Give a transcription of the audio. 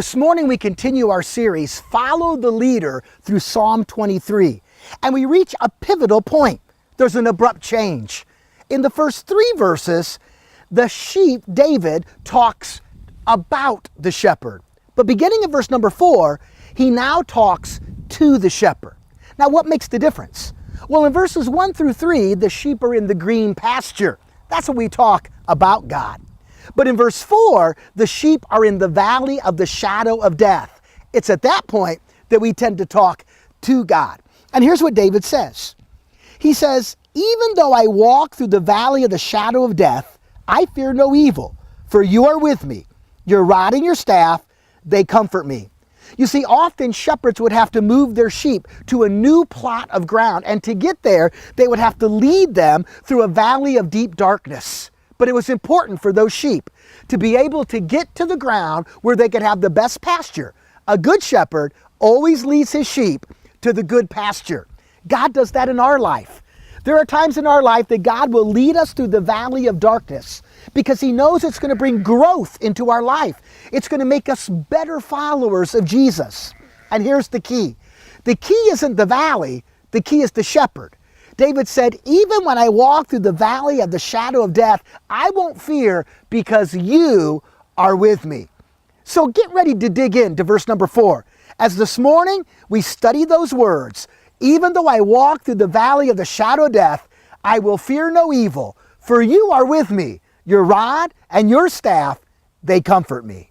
This morning we continue our series, Follow the Leader, through Psalm 23. And we reach a pivotal point. There's an abrupt change. In the first 3 verses, the sheep, David, talks about the shepherd. But beginning in verse number 4, he now talks to the shepherd. Now what makes the difference? Well, in verses 1 through 3, the sheep are in the green pasture. That's when we talk about God. But in verse 4, the sheep are in the valley of the shadow of death. It's at that point that we tend to talk to God. And here's what David says. He says, even though I walk through the valley of the shadow of death, I fear no evil, for you are with me. Your rod and your staff, they comfort me. You see, often shepherds would have to move their sheep to a new plot of ground, and to get there, they would have to lead them through a valley of deep darkness. But it was important for those sheep to be able to get to the ground where they could have the best pasture. A good shepherd always leads his sheep to the good pasture. God does that in our life. There are times in our life that God will lead us through the valley of darkness because he knows it's going to bring growth into our life. It's going to make us better followers of Jesus. And here's the key. The key isn't the valley, the key is the shepherd. David said, even when I walk through the valley of the shadow of death, I won't fear because you are with me. So get ready to dig into verse number 4. As this morning we study those words, even though I walk through the valley of the shadow of death, I will fear no evil, for you are with me. Your rod and your staff, they comfort me.